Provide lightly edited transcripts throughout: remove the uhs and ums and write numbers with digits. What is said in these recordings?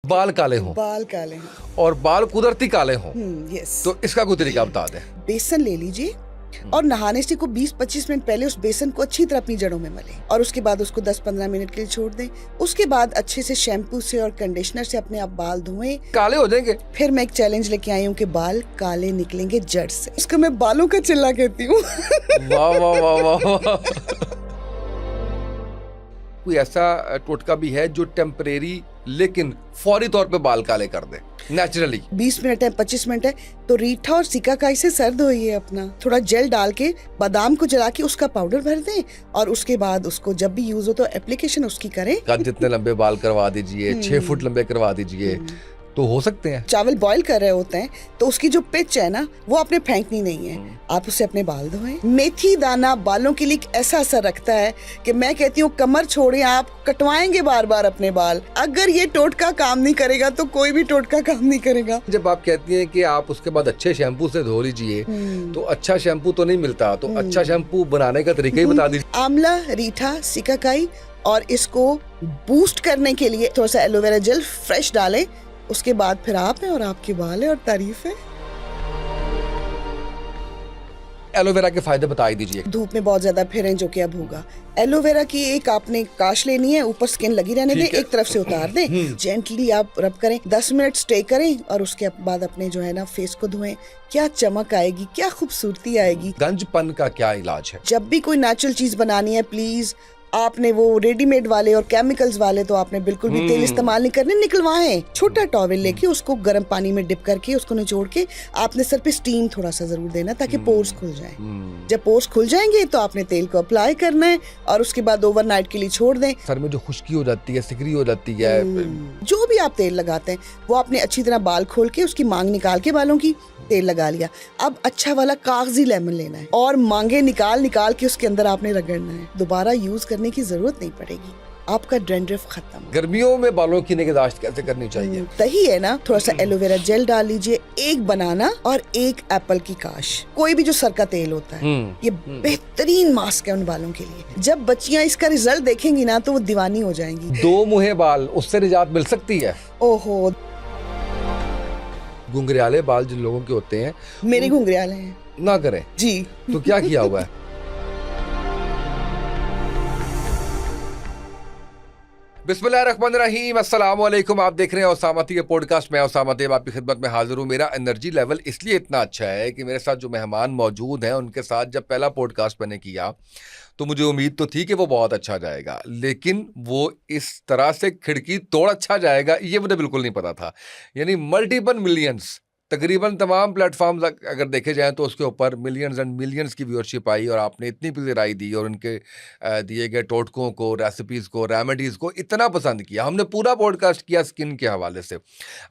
बाल काले हों बाल काले हैं। और बाल कुदरती काले हों, यस। तो इसका कोई तरीका बता दें। बेसन ले लीजिए और नहाने से को 20-25 मिनट पहले उस बेसन को अच्छी तरह अपनी जड़ों में मलें और उसके बाद उसको 10-15 मिनट के लिए छोड़ दें। उसके बाद अच्छे से शैम्पू से और कंडीशनर से अपने आप बाल धोएं, काले हो जाएंगे। फिर मैं एक चैलेंज लेके आई हूँ कि बाल काले निकलेंगे जड़ से। उसको मैं बालों का चिल्ला कहती हूँ। वाह वाह वाह वाह वाह। कोई ऐसा टोटका भी है जो टेम्परेरी लेकिन फौरी तौर पे बाल काले कर दे नेचुरली? 20 मिनट है, 25 मिनट है तो रीठा और सिकाकाई से सर धोइए अपना, थोड़ा जेल डाल के बादाम को जला के उसका पाउडर भर दें और उसके बाद उसको जब भी यूज हो तो एप्लीकेशन उसकी करें। कद जितने लंबे बाल करवा दीजिए, 6 फुट लंबे करवा दीजिए तो हो सकते हैं। चावल बॉईल कर रहे होते हैं तो उसकी जो पिच है ना वो आपने फेंकनी नहीं है, आप उसे अपने बाल धोएं। मेथी दाना बालों के लिए एक ऐसा असर रखता है कि मैं कहती हूँ कमर छोड़े, आप कटवाएंगे बार बार अपने बाल। अगर ये टोटका काम नहीं करेगा तो कोई भी टोटका काम नहीं करेगा। जब आप कहती हैं कि आप उसके बाद अच्छे शैम्पू से धो लीजिए तो अच्छा शैम्पू तो नहीं मिलता, तो अच्छा शैम्पू बनाने का तरीका ही बता दीजिए। आंवला, रीठा, सिकाकाई और इसको बूस्ट करने के लिए थोड़ा सा एलोवेरा जेल फ्रेश डालें, उसके बाद फिर आप हैं और आपके बाल है और तारीफ है। एलोवेरा के फायदे बता ही दीजिए। धूप में बहुत ज्यादा फिरें जो कि अब होगा। एलोवेरा की एक आपने काश लेनी है, ऊपर स्किन लगी रहने दें, एक तरफ से उतार दें, जेंटली आप रब करें, 10 मिनट स्टे करें और उसके बाद अपने जो है ना फेस को धोएं। क्या चमक आएगी, क्या खूबसूरती आएगी। गंजपन का क्या इलाज है? जब भी कोई नेचुरल चीज बनानी है प्लीज आपने वो रेडीमेड वाले और केमिकल्स वाले तो आपने बिल्कुल भी तेल इस्तेमाल नहीं करने, निकलवाएं। छोटा टॉवेल लेके उसको गर्म पानी में डिप करके उसको निचोड़ के आपने सर पे स्टीम थोड़ा सा जरूर देना ताकि पोर्स खुल जाएं। जब पोर्स खुल जाएंगे तो आपने तेल को अप्लाई करना है और उसके बाद ओवरनाइट के लिए छोड़ दें। सर में जो खुश्की हो जाती है, सिकरी हो जाती है, जो भी आप तेल लगाते हैं वो आपने अच्छी तरह बाल खोल के उसकी मांग निकाल के बालों की तेल लगा लिया। अब अच्छा वाला कागजी लेमन लेना है और मांगे निकाल निकाल के उसके अंदर आपने रगड़ना है। दोबारा यूज करने की जरूरत नहीं पड़ेगी, आपका डैंड्रफ खत्म। गर्मियों में बालों की निगहदाश्त कैसे करनी चाहिए? दही है ना, थोड़ा सा एलोवेरा जेल डाल लीजिए, एक बनाना और एक एप्पल की काश, कोई भी जो सर का तेल होता है, ये बेहतरीन मास्क है उन बालों के लिए। जब बच्चियां इसका रिजल्ट देखेंगी ना तो वो दीवानी हो जाएंगी। 2 मुहे बाल, उससे निजात मिल सकती है? ओहो, घुंघराले बाल जिन लोगों के होते हैं, मेरे घुंघराले हैं। ना करें जी तो क्या किया हुआ है? बिस्मिल्लाहिर्रहमानिर्रहीम, अस्सलाम वालेकुम। आप देख रहे हैं उसामती के पॉडकास्ट में। उसामती आपकी खिदमत में हाजिर हूँ। मेरा एनर्जी लेवल इसलिए इतना अच्छा है कि मेरे साथ जो मेहमान मौजूद हैं उनके साथ जब पहला पॉडकास्ट मैंने किया तो मुझे उम्मीद तो थी कि वो बहुत अच्छा जाएगा, लेकिन वो इस तरह से खिड़की तोड़ अच्छा जाएगा ये मुझे बिल्कुल नहीं पता था। यानी मल्टीपल मिलियंस, तकरीबन तमाम प्लेटफॉर्म्स अगर देखे जाएं तो उसके ऊपर मिलियंस एंड मिलियंस की व्यूअरशिप आई और आपने इतनी प्यारी राय दी और उनके दिए गए टोटकों को, रेसिपीज़ को, रेमेडीज़ को इतना पसंद किया। हमने पूरा पॉडकास्ट किया स्किन के हवाले से।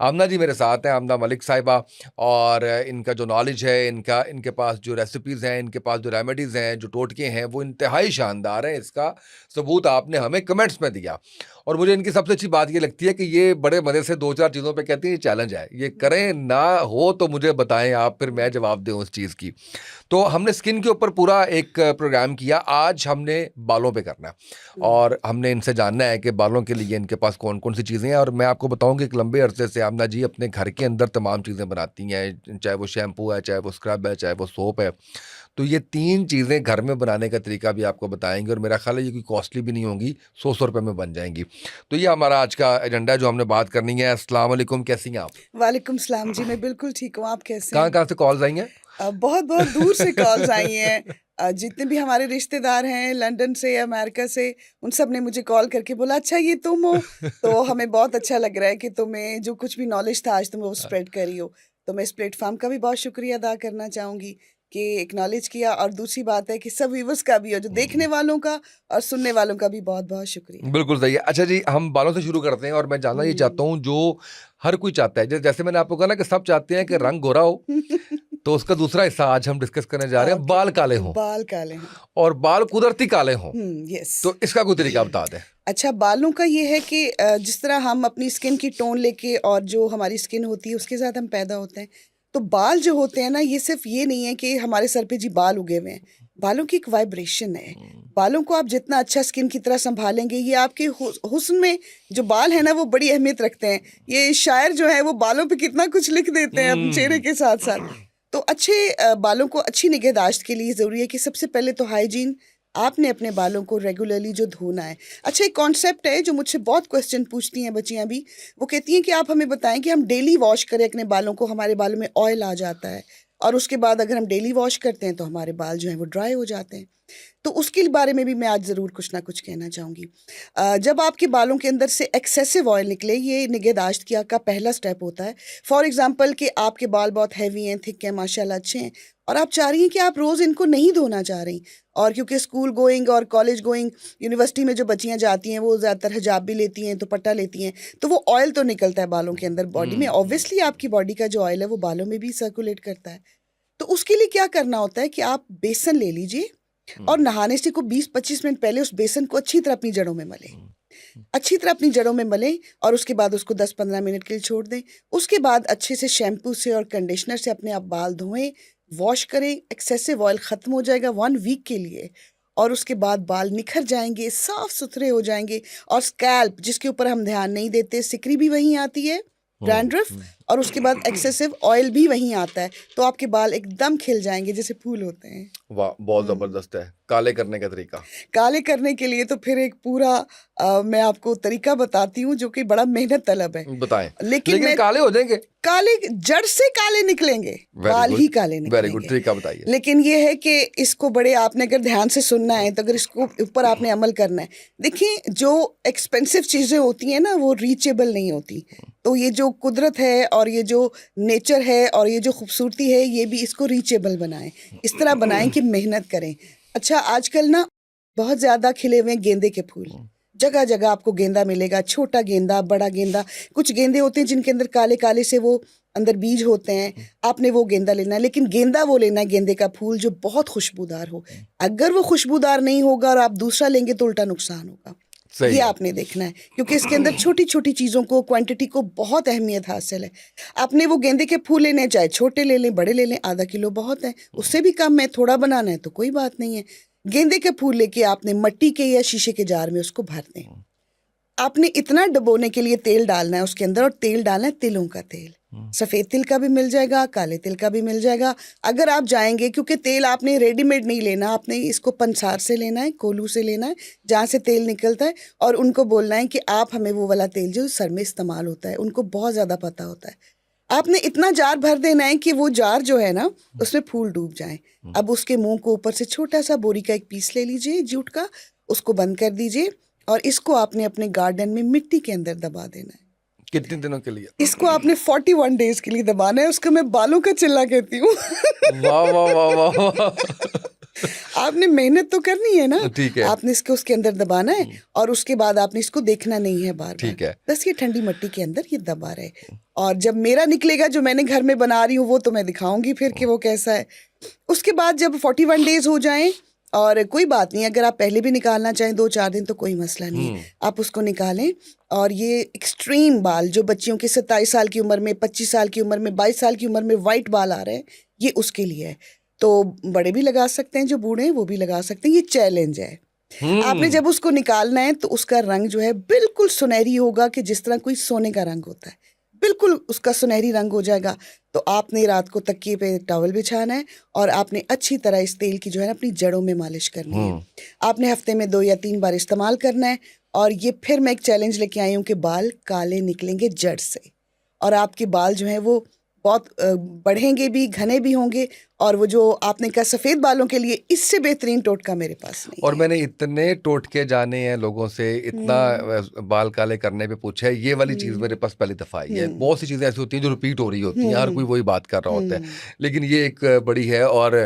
आमना जी मेरे साथ हैं, आमना मलिक साहिबा, और इनका जो नॉलेज है, इनके पास जो रेसिपीज़ हैं, इनके पास जो रेमेडीज़ हैं, जो टोटके हैं, वो इंतहाई शानदार हैं। इसका सबूत आपने हमें कमेंट्स में दिया और मुझे इनकी सबसे अच्छी बात ये लगती है कि ये बड़े मज़े से 2-4 चीज़ों पे कहती हैं ये चैलेंज है, ये करें ना हो तो मुझे बताएं आप, फिर मैं जवाब दूं उस चीज़ की। तो हमने स्किन के ऊपर पूरा एक प्रोग्राम किया, आज हमने बालों पे करना है और हमने इनसे जानना है कि बालों के लिए इनके पास कौन कौन सी चीज़ें हैं। और मैं आपको बताऊं कि एक लंबे अरसे से आमना जी अपने घर के अंदर तमाम चीज़ें बनाती हैं, चाहे वो शैम्पू है, चाहे वो स्क्रब है, चाहे वो सोप है। तो ये 3 चीज़ें घर में बनाने का तरीका भी आपको बताएंगे और मेरा ख्याल है ये कोई कॉस्टली भी नहीं होंगी, 100 रुपये में बन जाएंगी। तो ये हमारा आज का एजेंडा है जो हमने बात करनी है। अस्सलाम वालेकुम, कैसी हैं आप? वालेकुम सलाम जी, मैं बिल्कुल ठीक हूँ, आप कैसे कहाँ कहाँ से कॉल्स आई हैं? बहुत बहुत दूर से कॉल्स आई हैं। जितने भी हमारे रिश्तेदार हैं लंदन से, अमेरिका से, उन सब ने मुझे कॉल करके बोला अच्छा ये तुम हो। तो हमें बहुत अच्छा लग रहा है कि तुम्हें जो कुछ भी नॉलेज था आज तुम वो स्प्रेड करी हो। तो मैं इस प्लेटफॉर्म का भी बहुत शुक्रिया अदा करना चाहूँगी कि एक्नॉलेज किया, और दूसरी बात है कि सब व्यूवर्स का भी, और जो देखने वालों का और सुनने वालों का भी बहुत बहुत शुक्रिया। बिल्कुल सही है। अच्छा जी, हम बालों से शुरू करते हैं और मैं जानना ये चाहता हूँ जो हर कोई चाहता है, जैसे मैंने आपको कहा ना कि सब चाहते हैं कि रंग गोरा हो, तो उसका दूसरा हिस्सा आज हम डिस्कस करने जा रहे हैं, बाल काले हों। बाल काले हों और बाल कुदरती काले हों। यस। तो इसका कोई तरीका बता दें। अच्छा, बालों का ये है कि जिस तरह हम अपनी स्किन की टोन लेके और जो हमारी स्किन होती है उसके साथ हम पैदा होते हैं, तो बाल जो होते हैं ना, ये सिर्फ ये नहीं है कि हमारे सर पे जी बाल उगे हुए हैं। बालों की एक वाइब्रेशन है। बालों को आप जितना अच्छा स्किन की तरह संभालेंगे, ये आपके हुस्न में जो बाल है ना वो बड़ी अहमियत रखते हैं। ये शायर जो है वो बालों पे कितना कुछ लिख देते हैं अपने चेहरे के साथ साथ। तो अच्छे बालों को अच्छी निगहदाश्त के लिए ज़रूरी है कि सबसे पहले तो हाइजीन, आपने अपने बालों को रेगुलरली जो धोना है। अच्छा, एक कॉन्सेप्ट है जो मुझसे बहुत क्वेश्चन पूछती हैं बच्चियां भी, वो कहती हैं कि आप हमें बताएं कि हम डेली वॉश करें अपने बालों को, हमारे बालों में ऑयल आ जाता है और उसके बाद अगर हम डेली वॉश करते हैं तो हमारे बाल जो हैं वो ड्राई हो जाते हैं। तो उसके बारे में भी मैं आज ज़रूर कुछ ना कुछ कहना चाहूँगी। जब आपके बालों के अंदर से एक्सेसिव ऑयल निकले, ये निगहदाश्त किया का पहला स्टेप होता है। फॉर एग्जांपल कि आपके बाल बहुत हैवी हैं, थिक हैं, माशाल्लाह अच्छे हैं, और आप चाह रही हैं कि आप रोज़ इनको नहीं धोना चाह रही, और क्योंकि स्कूल गोइंग और कॉलेज गोइंग, यूनिवर्सिटी में जो बच्चियां जाती हैं वो ज़्यादातर हिजाब भी लेती हैं, दुपट्टा लेती हैं, तो वो ऑयल तो निकलता है बालों के अंदर, बॉडी में। ऑब्वियसली आपकी बॉडी का जो ऑयल है वो बालों में भी सर्कुलेट करता है। तो उसके लिए क्या करना होता है कि आप बेसन ले लीजिए और नहाने से को 20-25 मिनट पहले उस बेसन को अच्छी तरह अपनी जड़ों में मलें, अच्छी तरह अपनी जड़ों में मलें, और उसके बाद उसको 10-15 मिनट के लिए छोड़ दें। उसके बाद अच्छे से शैम्पू से और कंडीशनर से अपने आप बाल धोएं, वॉश करें, एक्सेसिव ऑयल ख़त्म हो जाएगा 1 वीक के लिए, और उसके बाद बाल निखर जाएंगे, साफ सुथरे हो जाएंगे। और स्कैल्प जिसके ऊपर हम ध्यान नहीं देते, सिकरी भी वहीं आती है, डैंड्रफ, और उसके बाद एक्सेसिव ऑयल भी वहीं आता है, तो आपके बाल एकदम खिल जाएंगे जैसे फूल होते हैं। वाह, बहुत जबरदस्त है। काले करने का तरीका? काले करने के लिए तो फिर एक पूरा मैं आपको तरीका बताती हूँ जो कि बड़ा मेहनत तलब है। बताएं। लेकिन मैं काले हो जाएंगे? काले जड़ से काले निकलेंगे, बाल ही काले वेरी निकलेंगे। गुड, तरीका बताइए। लेकिन ये है कि इसको बड़े आपने अगर ध्यान से सुनना है तो अगर इसको ऊपर आपने अमल करना है। देखिए, जो एक्सपेंसिव चीज़ें होती हैं ना वो रीचेबल नहीं होती। तो ये जो कुदरत है और ये जो नेचर है और ये जो खूबसूरती है, ये भी इसको रीचेबल बनाएं, इस तरह बनाएं कि मेहनत करें। अच्छा, आजकल ना बहुत ज़्यादा खिले हुए हैं गेंदे के फूल, जगह जगह आपको गेंदा मिलेगा, छोटा गेंदा, बड़ा गेंदा। कुछ गेंदे होते हैं जिनके अंदर काले काले से वो अंदर बीज होते हैं, आपने वो गेंदा लेना है। लेकिन गेंदा वो लेना है, गेंदे का फूल जो बहुत खुशबूदार हो। अगर वो खुशबूदार नहीं होगा और आप दूसरा लेंगे तो उल्टा नुकसान होगा। ये आपने देखना है, क्योंकि इसके अंदर छोटी छोटी चीज़ों को, क्वांटिटी को बहुत अहमियत हासिल है। आपने वो गेंदे के फूल लेने, चाहे छोटे ले लें, बड़े ले लें, आधा किलो बहुत है, उससे भी कम है, थोड़ा बनाना है तो कोई बात नहीं है। गेंदे के फूल लेके आपने मट्टी के या शीशे के जार में उसको भर दें। आपने इतना डुबोने के लिए तेल डालना है उसके अंदर, और तेल डालना है तिलों का तेल। सफ़ेद तिल का भी मिल जाएगा, काले तिल का भी मिल जाएगा। अगर आप जाएंगे, क्योंकि तेल आपने रेडीमेड नहीं लेना, आपने इसको पंसार से लेना है, कोल्हू से लेना है, जहाँ से तेल निकलता है, और उनको बोलना है कि आप हमें वो वाला तेल जो सर में इस्तेमाल होता है, उनको बहुत ज़्यादा पता होता है। आपने इतना जार भर देना है कि वो जार जो है ना उसमें फूल डूब जाए। अब उसके मुंह को ऊपर से छोटा सा बोरी का एक पीस ले लीजिए जूट का, उसको बंद कर दीजिए, और इसको आपने अपने गार्डन में मिट्टी के अंदर दबा देना है। कितने दिनों के लिए? इसको आपने 41 डेज के लिए दबाना है। उसको मैं बालों का चिल्ला कहती हूँ। वाह वाह वाह वाह। आपने मेहनत तो करनी है ना, ठीक है। आपने इसको उसके अंदर दबाना है, और उसके बाद आपने इसको देखना नहीं है बार ठीक है। बस ये ठंडी मिट्टी के अंदर ये दबा रहे। और जब मेरा निकलेगा, जो मैंने घर में बना रही हूँ, वो तो मैं दिखाऊंगी फिर कि वो कैसा है। उसके बाद जब 41 डेज हो जाएं, और कोई बात नहीं, अगर आप पहले भी निकालना चाहें 2-4 दिन तो कोई मसला नहीं है, आप उसको निकालें। और ये एक्सट्रीम बाल जो बच्चियों के 27 साल की उम्र में, 25 साल की उम्र में, 22 साल की उम्र में वाइट बाल आ रहे हैं, ये उसके लिए है। तो बड़े भी लगा सकते हैं, जो बूढ़े हैं वो भी लगा सकते हैं, ये चैलेंज है। आपने जब उसको निकालना है तो उसका रंग जो है बिल्कुल सुनहरी होगा, कि जिस तरह कोई सोने का रंग होता है, बिल्कुल उसका सुनहरी रंग हो जाएगा। तो आपने रात को तकिए पे टॉवल बिछाना है, और आपने अच्छी तरह इस तेल की जो है ना अपनी जड़ों में मालिश करनी है। आपने हफ्ते में 2 या 3 बार इस्तेमाल करना है। और ये फिर मैं एक चैलेंज लेके आई हूँ कि बाल काले निकलेंगे जड़ से, और आपके बाल जो हैं वो बहुत बढ़ेंगे भी, घने भी होंगे। और वो जो आपने कहा सफ़ेद बालों के लिए, इससे बेहतरीन टोटका मेरे पास नहीं और है। मैंने इतने टोटके जाने हैं लोगों से, इतना बाल काले करने पे पूछा है, ये वाली चीज़ मेरे पास पहली दफ़ा आई है। बहुत सी चीज़ें ऐसी होती हैं जो रिपीट हो रही होती हैं, हर कोई वही बात कर रहा होता है, लेकिन ये एक बड़ी है। और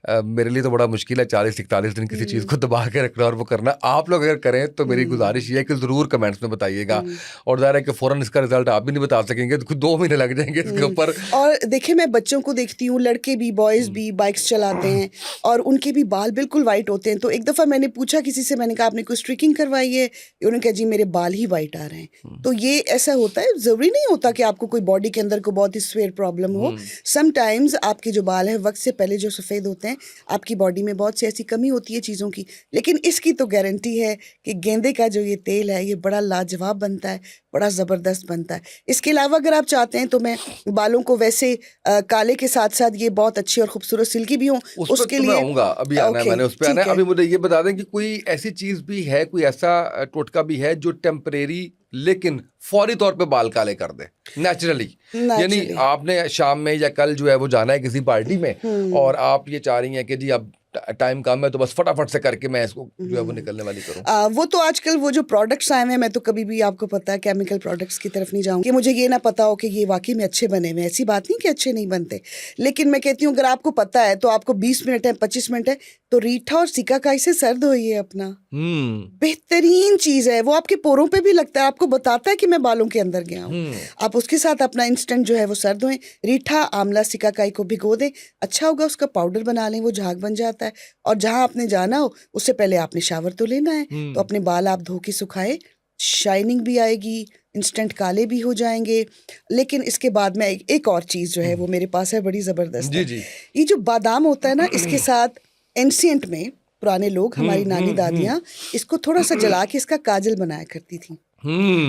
मेरे लिए तो बड़ा मुश्किल है 40-41 दिन किसी चीज़ को दबा के रखना और वो करना। आप लोग अगर करें तो मेरी गुजारिश ये है कि ज़रूर कमेंट्स में बताइएगा। और ज़ाहिर है कि फ़ौरन इसका रिजल्ट आप भी नहीं बता सकेंगे, तो 2 महीने लग जाएंगे इसके ऊपर। और देखिए, मैं बच्चों को देखती हूँ, लड़के भी बॉयज़ लेडीज़ भी बाइक्स चलाते हैं और उनके भी बाल बिल्कुल वाइट होते हैं। तो एक दफ़ा मैंने पूछा किसी से, मैंने कहा आपने कोई स्ट्रिकिंग करवाई है? उन्होंने कहा जी मेरे बाल ही वाइट आ रहे हैं। तो ये ऐसा होता है, ज़रूरी नहीं होता कि आपको कोई बॉडी के अंदर को बहुत ही सीवियर प्रॉब्लम हो। समटाइम्स आपके जो बाल हैं वक्त से पहले जो सफ़ेद होते हैं, आपकी बॉडी में बहुत सी ऐसी कमी होती है चीज़ों की, लेकिन इसकी तो गारंटी है कि गेंदे का जो ये तेल है ये बड़ा लाजवाब बनता है, बड़ा ज़बरदस्त बनता है। इसके अलावा अगर आप चाहते हैं तो मैं बालों को वैसे काले के साथ साथ ये बहुत अच्छी और खूबसूरत सिल्की भी हों, उस पर उसके तो मैं लिए आऊंगा, अभी आना है, ओके मैंने उस पे आना ठीक है। है। अभी मुझे ये बता दें कि कोई ऐसी चीज भी है, कोई ऐसा टोटका भी है जो टेम्परेरी लेकिन फौरी तौर पे बाल काले कर दे नेचुरली? यानी नेचुरली आपने शाम में या कल जो है वो जाना है किसी पार्टी में और आप ये चाह रही हैं कि जी अब टाइम कम है तो बस फटाफट से करके मैं इसको जो है वो निकलने वाली करूं। वो तो आजकल वो जो प्रोडक्ट्स आए हुए हैं, मैं तो कभी भी आपको पता है केमिकल प्रोडक्ट्स की तरफ नहीं जाऊंगी। मुझे ये ना पता हो कि ये वाकई में अच्छे बने हुए हैं, ऐसी बात नहीं कि अच्छे नहीं बनते, लेकिन मैं कहती हूँ अगर आपको पता है तो आपको 20 मिनट है 25 मिनट है तो रीठा और सिकाकाई से सर धोइए अपना। बेहतरीन चीज है, वो आपके पोरों पे भी लगता है, आपको बताता है कि मैं बालों के अंदर गया हूँ। आप उसके साथ अपना इंस्टेंट जो है वो सर धोएं, रीठा आंवला सिकाकाई को भिगो दें, अच्छा होगा उसका पाउडर बना लें, वो झाग बन जाता है। और जहां आपने जाना हो उससे पहले आपने शावर तो लेना है, तो अपने बाल आप धो के सुखाए, शाइनिंग भी आएगी, इंस्टेंट काले भी हो जाएंगे। लेकिन इसके बाद में एक और चीज जो है वो मेरे पास है, बड़ी जबरदस्त जी है। जी। ये जो बादाम होता है ना, इसके साथ एंशिएंट में पुराने लोग, हमारी नानी दादियाँ इसको थोड़ा सा जला के इसका काजल बनाया करती थी।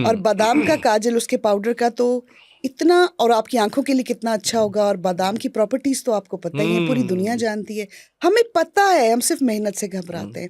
और बादाम का काजल, उसके पाउडर का तो इतना, और आपकी आंखों के लिए कितना अच्छा होगा। और बादाम की प्रॉपर्टीज तो आपको पता ही है, पूरी दुनिया जानती है, हमें पता है, हम सिर्फ मेहनत से घबराते हैं।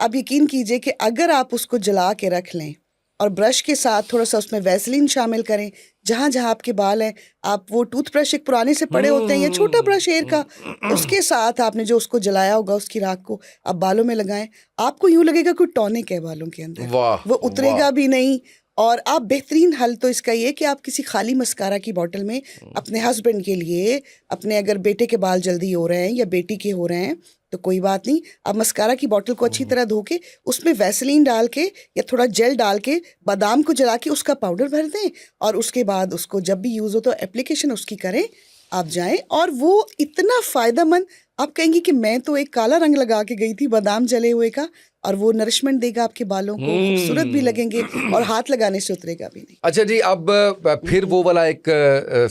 अब यकीन कीजिए कि अगर आप उसको जला के रख लें और ब्रश के साथ थोड़ा सा उसमें वैसलीन शामिल करें, जहाँ जहाँ आपके बाल हैं, आप वो टूथब्रश एक पुराने से पड़े होते हैं या छोटा ब्रश एयर का, उसके साथ आपने जो उसको जलाया होगा उसकी राख को आप बालों में लगाएं, आपको यूं लगेगा कोई टॉनिक है बालों के अंदर, वो उतरेगा भी नहीं। और आप बेहतरीन हल तो इसका ये कि आप किसी खाली मस्कारा की बोतल में अपने हस्बैंड के लिए, अपने अगर बेटे के बाल जल्दी हो रहे हैं या बेटी के हो रहे हैं तो कोई बात नहीं, आप मस्कारा की बोतल को अच्छी तरह धो के उसमें वैसलीन डाल के या थोड़ा जेल डाल के बादाम को जला के उसका पाउडर भर दें, और उसके बाद उसको जब भी यूज़ हो तो एप्लीकेशन उसकी करें, आप जाएं, और वो इतना फ़ायदेमंद, आप कहेंगी कि मैं तो एक काला रंग लगा के गई थी बादाम जले हुए का, और वो नरिशमेंट देगा आपके बालों को, खूबसूरत भी लगेंगे और हाथ लगाने से उतरेगा भी नहीं। अच्छा जी, अब फिर वो वाला एक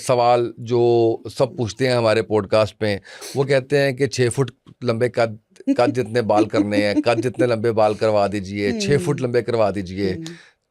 सवाल जो सब पूछते हैं हमारे पॉडकास्ट में, वो कहते हैं कि 6 फुट लंबे कद जितने बाल करने हैं, कद जितने लंबे बाल करवा दीजिए, 6 फुट लंबे करवा दीजिए,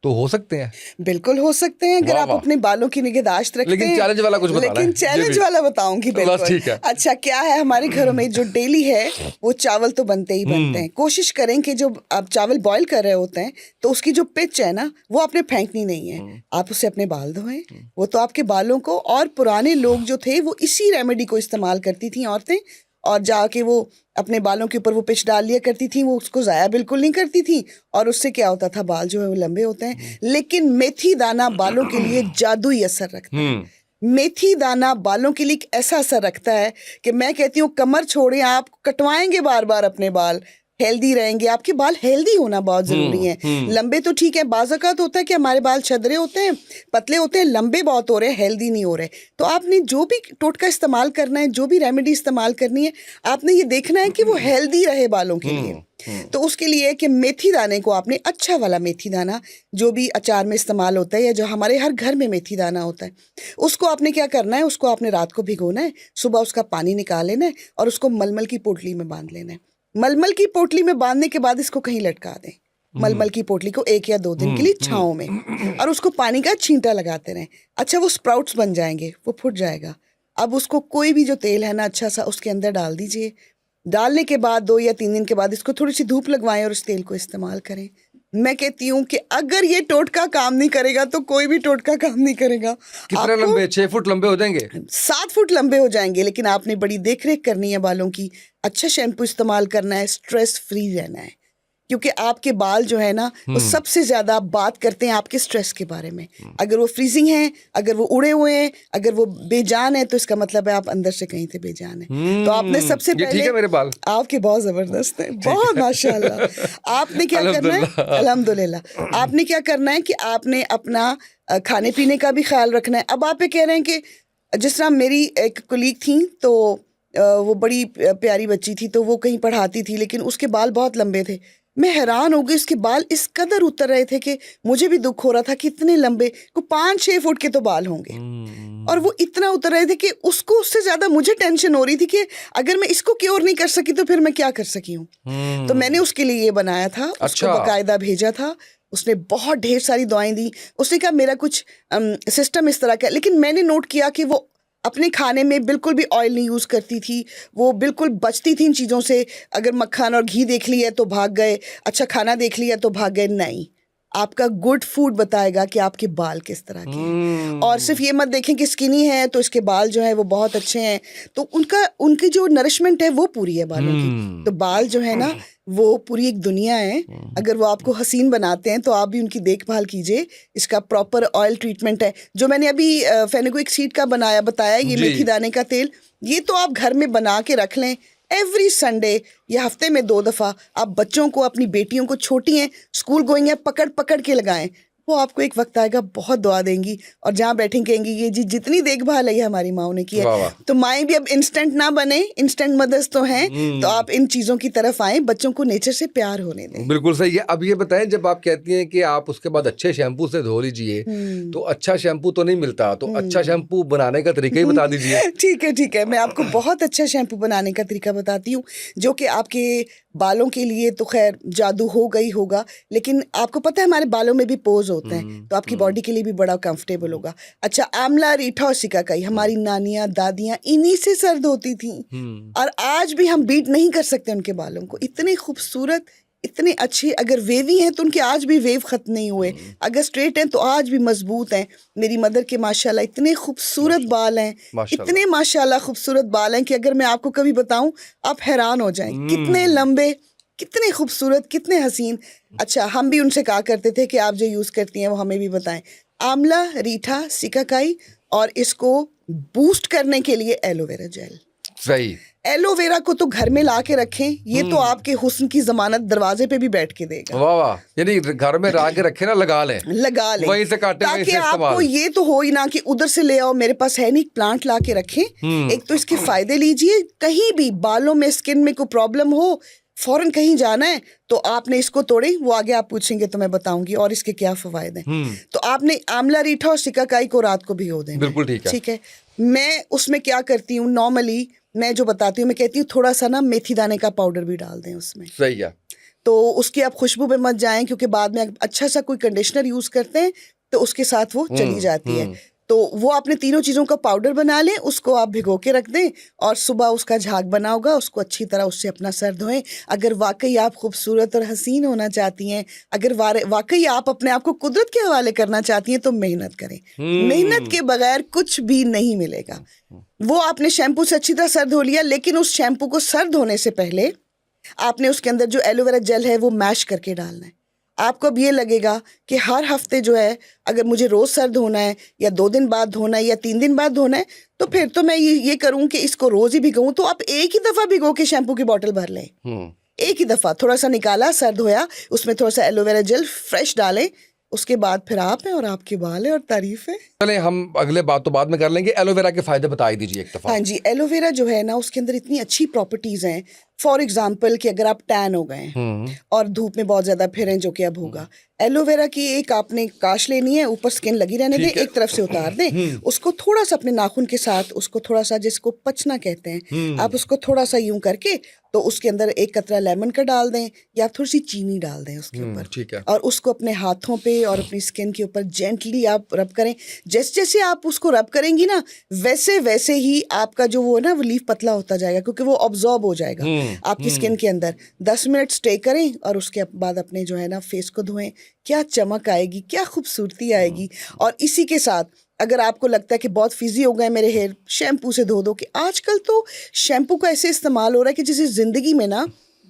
तो हो सकते हैं? बिल्कुल हो सकते हैं अगर आप अपने बालों की निगहदाश्त रखते हैं। लेकिन चैलेंज वाला कुछ बताना है। लेकिन चैलेंज वाला बताऊंगी बिल्कुल। ठीक है। अच्छा, क्या है, हमारे घरों में जो डेली है वो चावल तो बनते ही बनते हैं। कोशिश करें कि जो आप चावल बॉईल कर रहे होते हैं तो उसकी जो पिच है ना, वो आपने फेंकनी नहीं है, आप उससे अपने बाल धोएं, वो तो आपके बालों को। और पुराने लोग जो थे वो इसी रेमेडी को इस्तेमाल करती थी औरतें, और जाके वो अपने बालों के ऊपर वो पिच डाल लिया करती थी, वो उसको ज़ाया बिल्कुल नहीं करती थी, और उससे क्या होता था, बाल जो है वो लंबे होते हैं। लेकिन मेथी दाना बालों के लिए जादुई असर रखता है। मेथी दाना बालों के लिए एक ऐसा असर रखता है कि मैं कहती हूँ कमर छोड़े, आप कटवाएंगे बार बार अपने बाल, हेल्दी रहेंगे। आपके बाल हेल्दी होना बहुत ज़रूरी है। लंबे तो ठीक है, बाज़ औक़ात होता है कि हमारे बाल छदरे होते हैं, पतले होते हैं, लंबे बहुत हो रहे हैं, हेल्दी नहीं हो रहे। तो आपने जो भी टोटका इस्तेमाल करना है, जो भी रेमेडी इस्तेमाल करनी है, आपने ये देखना है कि वो हेल्दी रहे बालों के लिए। तो उसके लिए कि मेथी दाने को आपने, अच्छा वाला मेथी दाना जो भी अचार में इस्तेमाल होता है या जो हमारे हर घर में मेथी दाना होता है, उसको आपने क्या करना है, उसको आपने रात को भिगोना है, सुबह उसका पानी निकाल लेना है और उसको मलमल की पोटली में बांध लेना है। मलमल की पोटली में बांधने के बाद इसको कहीं लटका दें, मलमल की पोटली को 1 या 2 दिन के लिए छाँव में, और उसको पानी का छींटा लगाते रहें। अच्छा, वो स्प्राउट्स बन जाएंगे, वो फूट जाएगा। अब उसको कोई भी जो तेल है ना अच्छा सा उसके अंदर डाल दीजिए। डालने के बाद 2 या 3 दिन के बाद इसको थोड़ी सी धूप लगवाएं और इस तेल को इस्तेमाल करें। मैं कहती हूँ कि अगर ये टोटका काम नहीं करेगा तो कोई भी टोटका काम नहीं करेगा। कितने लंबे? 6 फुट लंबे हो जाएंगे? 7 फुट लंबे हो जाएंगे, लेकिन आपने बड़ी देखरेख करनी है बालों की, अच्छा शैम्पू इस्तेमाल करना है, स्ट्रेस फ्री रहना है, क्योंकि आपके बाल जो है ना वो सबसे ज़्यादा बात करते हैं आपके स्ट्रेस के बारे में। अगर वो फ्रीजिंग है, अगर वो उड़े हुए हैं, अगर वो बेजान है, तो इसका मतलब है आप अंदर से कहीं थे बेजान है। तो आपने सबसे पहले, ठीक है, मेरे बाल आपके बहुत ज़बरदस्त हैं, बहुत माशाल्लाह। आपने क्या करना है, अल्हम्दुलिल्लाह, आपने क्या करना है कि आपने अपना खाने पीने का भी ख्याल रखना है। अब आप ये कह रहे हैं कि जिस तरह मेरी एक कोलीग थी, तो वो बड़ी प्यारी बच्ची थी, तो वो कहीं पढ़ाती थी, लेकिन उसके बाल बहुत लंबे थे। मैं हैरान हो गई, उसके बाल इस कदर उतर रहे थे कि मुझे भी दुख हो रहा था कि इतने लंबे, को 5-6 फुट के तो बाल होंगे, और वो इतना उतर रहे थे कि उसको उससे ज़्यादा मुझे टेंशन हो रही थी कि अगर मैं इसको क्योर नहीं कर सकी तो फिर मैं क्या कर सकी हूँ। तो मैंने उसके लिए ये बनाया था, उसको अच्छा। बाकायदा भेजा था। उसने बहुत ढेर सारी दवाएं दी। उसने कहा मेरा कुछ सिस्टम इस तरह का है, लेकिन मैंने नोट किया कि वो अपने खाने में बिल्कुल भी ऑयल नहीं यूज़ करती थी, वो बिल्कुल बचती थी इन चीज़ों से। अगर मक्खन और घी देख लिया तो भाग गए, अच्छा खाना देख लिया तो भाग गए। नहीं, आपका गुड फूड बताएगा कि आपके बाल किस तरह के हैं। और सिर्फ ये मत देखें कि स्किनी है तो इसके बाल जो है वो बहुत अच्छे हैं, तो उनकी जो नरिशमेंट है वो पूरी है बालों की। तो बाल जो है ना वो पूरी एक दुनिया है। अगर वो आपको हसीन बनाते हैं तो आप भी उनकी देखभाल कीजिए। इसका प्रॉपर ऑयल ट्रीटमेंट है, जो मैंने अभी फेनुग्रीक सीड का बताया, ये जी। मेथी दाने का तेल, ये तो आप घर में बना के रख लें। एवरी संडे या हफ्ते में 2 दफ़ा आप बच्चों को, अपनी बेटियों को, छोटी हैं, स्कूल गोइंग है, पकड़ पकड़ के लगाएं। वो आपको एक वक्त आएगा बहुत दुआ देंगी, और जहाँ बैठेंगी कहेंगी ये जी जितनी देखभाल है ये हमारी माओ ने की है। वाह वाह। तो माएँ भी अब इंस्टेंट ना बने, इंस्टेंट मदर्स तो हैं, तो आप इन चीज़ों की तरफ आएँ, बच्चों को नेचर से प्यार होने दें। बिल्कुल सही है। अब ये बताएं, जब आप कहती हैं कि आप उसके बाद अच्छे शैम्पू से धो लीजिए, तो अच्छा शैम्पू तो नहीं मिलता, तो अच्छा शैम्पू बनाने का तरीका ही बता दीजिए। ठीक है, मैं आपको बहुत अच्छा शैम्पू बनाने का तरीका बताती हूँ, जो कि आपके बालों के लिए तो खैर जादू होगा ही होगा, लेकिन आपको पता है हमारे बालों में भी पोज होते हैं, तो आपकी बॉडी के लिए भी बड़ा कंफर्टेबल होगा। अच्छा, आंवला, रीठा और सिकाकाई, हमारी नानियाँ दादियाँ इन्हीं से सर धोती थी, और आज भी हम बीट नहीं कर सकते उनके बालों को। इतने खूबसूरत, इतने अच्छे। अगर वेवी हैं तो उनके आज भी वेव खत्म नहीं हुए, अगर स्ट्रेट हैं तो आज भी मजबूत हैं। मेरी मदर के माशाल्लाह इतने खूबसूरत बाल हैं, इतने माशाल्लाह खूबसूरत बाल हैं कि अगर मैं आपको कभी बताऊं आप हैरान हो जाएं, कितने लंबे, कितने खूबसूरत, कितने हसीन। अच्छा, हम भी उनसे कहा करते थे कि आप जो यूज़ करती हैं वो हमें भी बताएं। आंवला, रीठा, सिकाकाई, और इसको बूस्ट करने के लिए एलोवेरा जेल। सही। एलोवेरा को तो घर में ला के रखें, ये तो आपके हुस्न की जमानत दरवाजे पे भी बैठ के देगा। वाह वाह। यानी घर में ला के रखे ना, लगा लें, वहीं से काटे, वहीं से ताकि आपको इस्तेमाल। ये तो हो ही ना कि उधर से ले आओ, मेरे पास है नहीं, प्लांट ला के रखें। एक तो इसके फायदे लीजिए, कहीं भी बालों में, स्किन में कोई प्रॉब्लम हो, फौरन कहीं जाना है तो आपने इसको तोड़े, वो आगे आप पूछेंगे तो मैं बताऊंगी और इसके क्या फायदे हैं। तो आपने आंवला, रीठा और सिकाकाई को रात को भिगो देना। बिल्कुल ठीक है। ठीक है। मैं उसमें क्या करती हूँ, नॉर्मली मैं जो बताती हूँ, मैं कहती हूँ थोड़ा सा ना मेथी दाने का पाउडर भी डाल दें उसमें। सही है। तो उसकी आप खुशबू पे मत जाएं, क्योंकि बाद में अच्छा सा कोई कंडीशनर यूज करते हैं तो उसके साथ वो चली जाती है। तो वो आपने तीनों चीज़ों का पाउडर बना लें, उसको आप भिगो के रख दें, और सुबह उसका झाग बना होगा, उसको अच्छी तरह उससे अपना सर धोएं। अगर वाकई आप खूबसूरत और हसीन होना चाहती हैं, अगर वाकई आप अपने आप को कुदरत के हवाले करना चाहती हैं, तो मेहनत करें। मेहनत के बगैर कुछ भी नहीं मिलेगा। वो आपने शैम्पू से अच्छी तरह सर धो लिया, लेकिन उस शैम्पू को सर धोने से पहले आपने उसके अंदर जो एलोवेरा जेल है वो मैश करके डालना है। आपको अब ये लगेगा कि हर हफ्ते जो है, अगर मुझे रोज़ सर धोना है, या 2 दिन बाद धोना है, या 3 दिन बाद धोना है, तो फिर तो मैं ये करूँ कि इसको रोज़ ही भिगोऊँ। तो आप एक ही दफ़ा भिगो के शैम्पू की बोतल भर लें, एक ही दफ़ा, थोड़ा सा निकाला, सर धोया, उसमें थोड़ा सा एलोवेरा जेल फ्रेश डालें, उसके बाद फिर आप हैं और आपके बाल है और तारीफ है। चले, हम अगले बात तो बाद में कर लेंगे। एलोवेरा के फायदे बता ही दीजिए एक दफा। हाँ जी, एलोवेरा जो है ना, उसके अंदर इतनी अच्छी प्रॉपर्टीज हैं। फॉर एग्जाम्पल कि अगर आप टैन हो गए और धूप में बहुत ज्यादा फिरें, जो कि अब होगा, एलोवेरा की एक आपने काश लेनी है, ऊपर स्किन लगी रहने दें, एक तरफ से उतार दें, उसको थोड़ा सा अपने नाखून के साथ, उसको थोड़ा सा, जिसको पचना कहते हैं, आप उसको थोड़ा सा यूं करके, तो उसके अंदर एक कतरा लेमन का डाल दें, या थोड़ी सी चीनी डाल दें उसके ऊपर। ठीक है। और उसको अपने हाथों पे और अपनी स्किन के ऊपर जेंटली आप रब करें। जैसे जैसे आप उसको रब करेंगी ना, वैसे वैसे ही आपका जो वो ना, वो लीफ पतला होता जाएगा, क्योंकि वो ऑब्जॉर्ब हो जाएगा आपकी स्किन के अंदर। 10 मिनट स्टे करें और उसके बाद अपने जो है ना फेस को धोएं। क्या चमक आएगी, क्या खूबसूरती आएगी। और इसी के साथ अगर आपको लगता है कि बहुत फिजी हो गए मेरे हेयर, शैम्पू से धो दो। कि आजकल तो शैम्पू का ऐसे इस्तेमाल हो रहा है कि जैसे जिंदगी में ना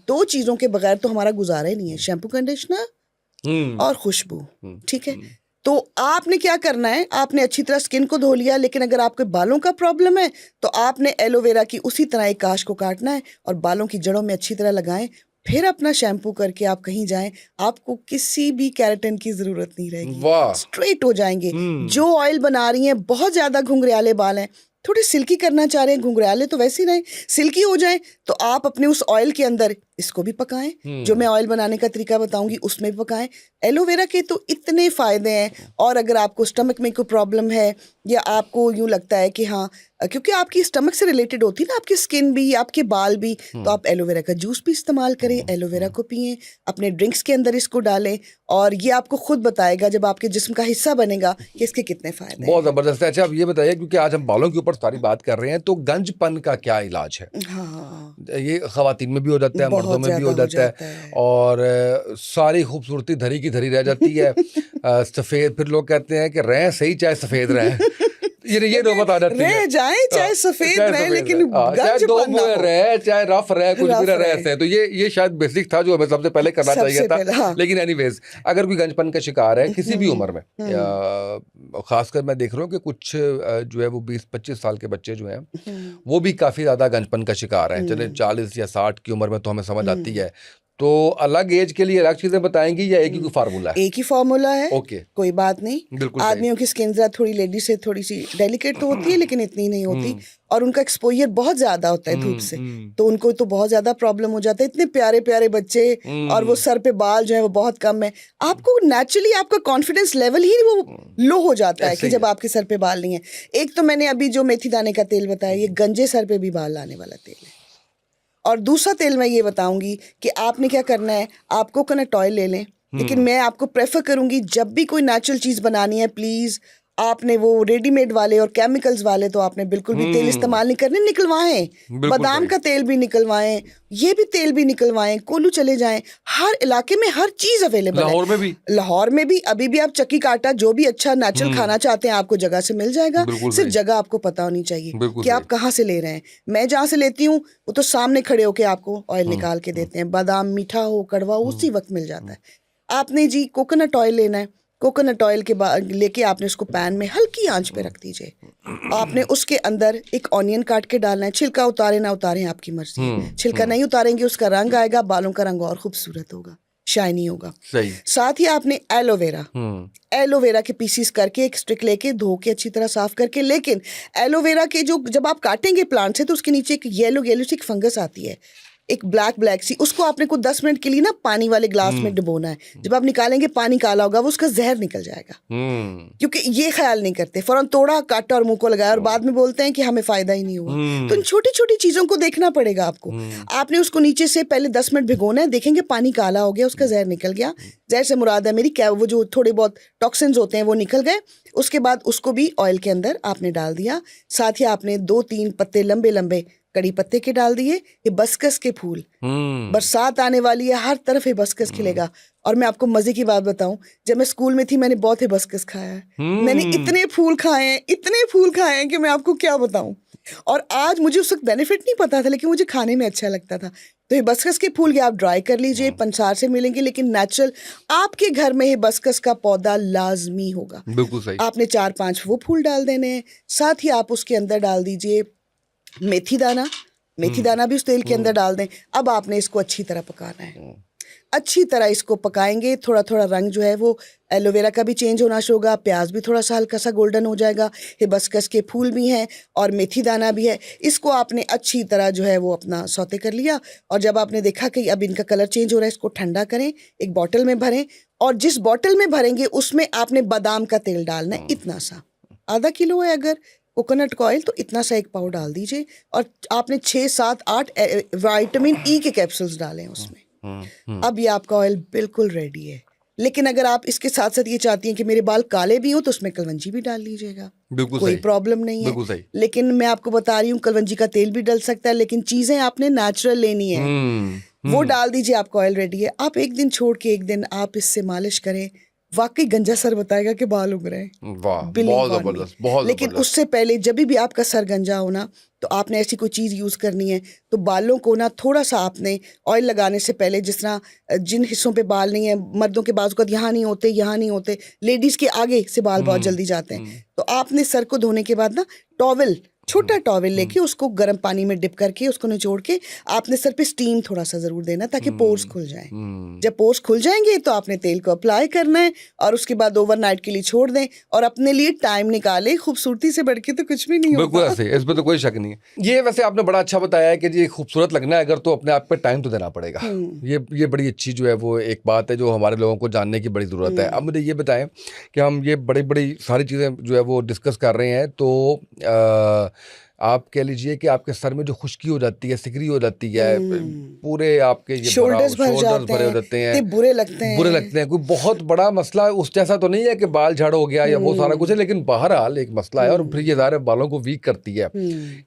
2 चीज़ों के बगैर तो हमारा गुजारा ही नहीं है, शैम्पू, कंडीशनर और खुशबू। ठीक है। तो आपने क्या करना है, आपने अच्छी तरह स्किन को धो लिया, लेकिन अगर आपके बालों का प्रॉब्लम है तो आपने एलोवेरा की उसी तरह एक काश को काटना है और बालों की जड़ों में अच्छी तरह लगाएं। फिर अपना शैम्पू करके आप कहीं जाएं, आपको किसी भी केराटिन की जरूरत नहीं रहेगी, स्ट्रेट हो जाएंगे। जो ऑयल बना रही हैं, बहुत ज्यादा घुंघराले बाल हैं, थोड़े सिल्की करना चाह रहे हैं, घुंघराले तो वैसे ही रहें, सिल्की हो जाएं, तो आप अपने उस ऑयल के अंदर इसको भी पकाएं, जो मैं ऑयल बनाने का तरीका बताऊंगी उसमें भी पकाएं। एलोवेरा के तो इतने फायदे हैं। और अगर आपको स्टमक में कोई प्रॉब्लम है या आपको यूं लगता है कि हाँ, क्योंकि आपकी स्टमक से रिलेटेड होती है ना, आपकी स्किन भी, आपके बाल भी, तो आप एलोवेरा का जूस भी इस्तेमाल करें, एलोवेरा को पिएं, अपने ड्रिंक्स के अंदर इसको डालें, और ये आपको खुद बताएगा जब आपके जिस्म का हिस्सा बनेगा कि इसके कितने फायदे बहुत हैं। जबरदस्त है। अच्छा, अब ये बताइए, क्योंकि आज हम बालों के ऊपर सारी बात कर रहे हैं, तो गंजपन का क्या इलाज है? हाँ, ये खवातीन में भी हो जाता है, मर्दों बहुत में भी ज्यादा हो हो जाता है, जाता है। और सारी खूबसूरती धरी की धरी रह जाती है। सफेद, फिर लोग कहते हैं कि रहें सही चाहे सफेद रहें। ये नौबत आ जाती है। रह जाए चाहे सफेद चाहे रहे, सफेद लेकिन रहे, चाहे दो गंजपन ना मुंह हो, रहे, चाहे रफ रहे, कुछ भी रफ ना रहे रहे। ऐसे। तो ये शायद बेसिक था जो हमें सबसे पहले करना चाहिए सबसे था। पहले, हाँ। लेकिन एनीवेज, अगर कोई गंजपन का शिकार है किसी भी उम्र में, खासकर मैं देख रहा हूँ कि कुछ जो है वो 20-25 साल के बच्चे जो हैं वो भी काफी ज्यादा गंजपन का शिकार हैं। चले 40 या 60 की उम्र में तो हमें समझ आती है। तो अलग एज के लिए अलग चीजें बताएंगी या एक ही कोई फार्मूला है? एक ही फॉर्मूला है। ओके, कोई बात नहीं। बिल्कुल सही। आदमियों की स्किन जरा थोड़ी लेडीज से थोड़ी सी डेलिकेट तो होती है, लेकिन इतनी नहीं होती, और उनका एक्सपोजर बहुत ज्यादा होता है धूप से, तो उनको तो बहुत ज्यादा प्रॉब्लम हो जाता है। इतने प्यारे प्यारे बच्चे, और वो सर पे बाल जो है वो बहुत कम है। आपको नेचुरली आपका कॉन्फिडेंस लेवल ही वो लो हो जाता है ऐसे कि ही जब है। आपके सर पे बाल नहीं है। एक तो मैंने अभी जो मेथी दाने का तेल बताया, ये गंजे सर पे भी बाल लाने वाला तेल है। और दूसरा तेल मैं ये बताऊंगी कि आपने क्या करना है, आप कोकोनट ऑयल ले लें, लेकिन मैं आपको प्रेफर करूंगी जब भी कोई नेचुरल चीज बनानी है, प्लीज आपने वो रेडीमेड वाले और केमिकल्स वाले तो आपने बिल्कुल भी तेल इस्तेमाल नहीं करने। निकलवाएं, बिल्कुल बादाम सही। का तेल भी निकलवाएं, ये भी तेल भी निकलवाएं, कोल्लू चले जाएं, हर इलाके में हर चीज अवेलेबल है। लाहौर में भी, लाहौर में भी अभी भी आप चक्की काटा जो भी अच्छा नेचुरल खाना चाहते हैं आपको जगह से मिल जाएगा। बिल्कुल सिर्फ सही, जगह आपको पता होनी चाहिए बिल्कुल कि सही। आप कहाँ से ले रहे हैं। मैं जहाँ से लेती हूँ वो तो सामने खड़े होके आपको ऑयल निकाल के देते हैं, बादाम मीठा हो कड़वा हो उसी वक्त मिल जाता है। आपने जी कोकोनट ऑयल लेना है, कोकोनट ऑयल के बाद लेके आपने उसको पैन में हल्की आंच पे रख दीजिए। आपने उसके अंदर एक ऑनियन काट के डालना है, छिलका उतारे ना उतारे आपकी मर्जी है। छिलका नहीं उतारेंगे उसका रंग आएगा, बालों का रंग और खूबसूरत होगा, शाइनी होगा। सही। साथ ही आपने एलोवेरा, एलोवेरा के पीसीस करके एक स्टिक लेके धो के अच्छी तरह साफ करके, लेकिन एलोवेरा के जो जब आप काटेंगे प्लांट से तो उसके नीचे एक येलो येलो सी एक फंगस आती है, एक ब्लैक सी, उसको आपने को 10 मिनट के लिए ना पानी वाले ग्लास में डुबोना है। जब आप निकालेंगे पानी काला होगा, वो उसका जहर निकल जाएगा। क्योंकि ये ख्याल नहीं करते, फौरन तोड़ा काटा और मुंह को लगाया और बाद में बोलते हैं कि हमें फायदा ही नहीं हुआ। तो इन छोटी छोटी चीजों को देखना पड़ेगा आपको। आपने उसको नीचे से पहले 10 मिनट भिगोना है, देखेंगे पानी काला हो गया, उसका जहर निकल गया। जहर से मुराद है मेरी क्या, वो जो थोड़े बहुत टॉक्सिन्स होते हैं वो निकल गए। उसके बाद उसको भी ऑयल के अंदर आपने डाल दिया। साथ ही आपने 2-3 पत्ते लंबे लंबे कड़ी पत्ते के डाल दिए। हिबिस्कस के फूल, बरसात आने वाली है, हर तरफ हिबिस्कस खिलेगा। और मैं आपको मजे की बात बताऊं, जब मैं स्कूल में थी मैंने बहुत हिबिस्कस खाया है। मैंने इतने फूल खाए हैं, इतने फूल खाए हैं कि मैं आपको क्या बताऊं। और आज मुझे उस वक्त बेनिफिट नहीं पता था, लेकिन मुझे खाने में अच्छा लगता था। तो हिबिस्कस के फूल आप ड्राई कर लीजिए, पंसार से मिलेंगे, लेकिन नेचुरल आपके घर में हिबिस्कस का पौधा लाजमी होगा। बिल्कुल सही। आपने 4-5 वो फूल डाल देने हैं। साथ ही आप उसके अंदर डाल दीजिए मेथी दाना, मेथी दाना भी उस तेल के अंदर डाल दें। अब आपने इसको अच्छी तरह पकाना है, अच्छी तरह इसको पकाएंगे। थोड़ा थोड़ा रंग जो है वो एलोवेरा का भी चेंज होना शुरू होगा, प्याज भी थोड़ा सा हल्का सा गोल्डन हो जाएगा, हिबिस्कस के फूल भी हैं और मेथी दाना भी है। इसको आपने अच्छी तरह जो है वो अपना सौते कर लिया। और जब आपने देखा कि अब इनका कलर चेंज हो रहा है, इसको ठंडा करें, एक बॉटल में भरें, और जिस बॉटल में भरेंगे उसमें आपने बादाम का तेल डालना है, इतना सा, आधा किलो है अगर कोकोनट का ऑयल तो इतना सा एक पाव डाल दीजिए। और आपने 6-7-8 विटामिन ई के कैप्सूल्स डालें उसमें। अब ये आपका ऑयल बिल्कुल रेडी है। लेकिन अगर आप इसके साथ साथ ये चाहती हैं कि मेरे बाल काले भी हो तो उसमें कलवंजी भी डाल लीजिएगा, बिल्कुल कोई सही, प्रॉब्लम नहीं बिल्कुल है। सही। लेकिन मैं आपको बता रही हूँ कलवंजी का तेल भी डल सकता है, लेकिन चीजें आपने नेचुरल लेनी है। वो डाल दीजिए, आपका ऑयल रेडी है। आप एक दिन छोड़ के एक दिन आप इससे मालिश करें, वाकई गंजा सर बताएगा कि बाल उग रहे हैं। वाह, Believe बहुत on me। जबरदस्त, बहुत लेकिन जबरदस्त। उससे पहले जब भी आपका सर गंजा हो ना, तो आपने ऐसी कोई चीज़ यूज़ करनी है तो बालों को ना थोड़ा सा आपने ऑयल लगाने से पहले, जिस तरह जिन हिस्सों पे बाल नहीं है, मर्दों के बाजू का यहाँ नहीं होते, यहाँ नहीं होते, लेडीज़ के आगे से बाल बहुत जल्दी जाते हैं, तो आपने सर को धोने के बाद ना टॉवल छोटा टॉवेल लेके उसको गर्म पानी में डिप करके उसको निचोड़ के आपने सर पे स्टीम थोड़ा सा जरूर देना ताकि पोर्स खुल जाएं। जब पोर्स खुल जाएंगे तो आपने तेल को अप्लाई करना है और उसके बाद ओवरनाइट के लिए छोड़ दें और अपने लिए टाइम निकालें। खूबसूरती से बढ़ के तो कुछ भी नहीं बिल्कुल होगा। ऐसे, इसमें तो कोई शक नहीं है। ये वैसे आपने बड़ा अच्छा बताया है कि जी खूबसूरत लगना है अगर तो अपने आप पे टाइम तो देना पड़ेगा। ये बड़ी अच्छी जो है वो एक बात है जो हमारे लोगों को जानने की बड़ी ज़रूरत है। अब मुझे ये बताएं कि हम ये बड़ी बड़ी सारी चीज़ें जो है वो डिस्कस कर रहे हैं तो आप कह लीजिए कि आपके सर में जो खुश्की हो जाती है, सिकरी हो जाती है, पूरे आपके ये शोल्डर्स भर जाते भरे हो हैं, जाते हैं, इतने बुरे लगते हैं। कोई बहुत बड़ा मसला उस जैसा तो नहीं है कि बाल झड़ हो गया या वो सारा कुछ है, लेकिन बहरहाल एक मसला है और फिर ये ज़ाहिर है बालों को वीक करती है।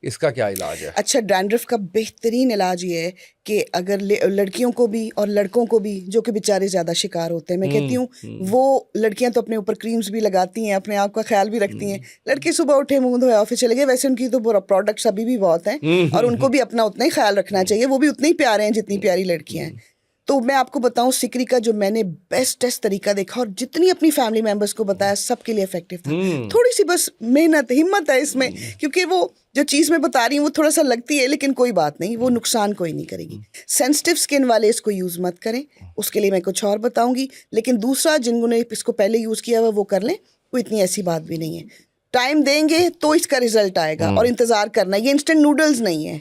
इसका क्या इलाज है? अच्छा, डैंड्रफ का बेहतरीन इलाज ये है कि अगर लड़कियों को भी और लड़कों को भी जो कि बेचारे ज़्यादा शिकार होते हैं, मैं कहती हूँ वो लड़कियां तो अपने ऊपर क्रीम्स भी लगाती हैं, अपने आप का ख्याल भी रखती हैं। लड़के सुबह उठे, मुंह धोए, ऑफिस चले गए। वैसे उनकी तो प्रोडक्ट्स अभी भी बहुत हैं और उनको भी अपना उतना ही ख्याल रखना चाहिए। वो भी उतने ही प्यारे हैं जितनी प्यारी लड़कियां हैं। तो मैं आपको बताऊं, सिकरी का जो मैंने बेस्ट तरीका देखा और जितनी अपनी फैमिली मेंबर्स को बताया सबके लिए इफेक्टिव था। थोड़ी सी बस मेहनत हिम्मत है इसमें, क्योंकि वो जो चीज़ मैं बता रही हूँ वो थोड़ा सा लगती है लेकिन कोई बात नहीं, वो नुकसान कोई नहीं करेगी। सेंसिटिव स्किन वाले इसको यूज़ मत करें, उसके लिए मैं कुछ और बताऊंगी। लेकिन दूसरा, जिन्होंने इसको पहले यूज़ किया हुआ वो कर लें, कोई इतनी ऐसी बात भी नहीं है। टाइम देंगे तो इसका रिजल्ट आएगा और इंतजार करना। ये इंस्टेंट नूडल्स नहीं है।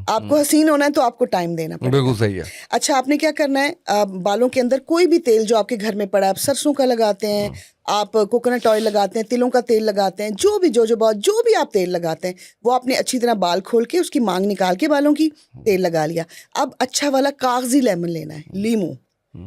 आपको हसीन होना है तो आपको टाइम देना पड़ेगा। बिल्कुल सही है। अच्छा, आपने क्या करना है, बालों के अंदर कोई भी तेल जो आपके घर में पड़ा है, आप सरसों का लगाते हैं, आप कोकोनट ऑयल लगाते हैं, तिलों का तेल लगाते हैं, जो भी आप तेल लगाते हैं वो आपने अच्छी तरह बाल खोल के उसकी मांग निकाल के बालों की तेल लगा लिया। अब अच्छा वाला कागजी लेमन लेना है, लीमू,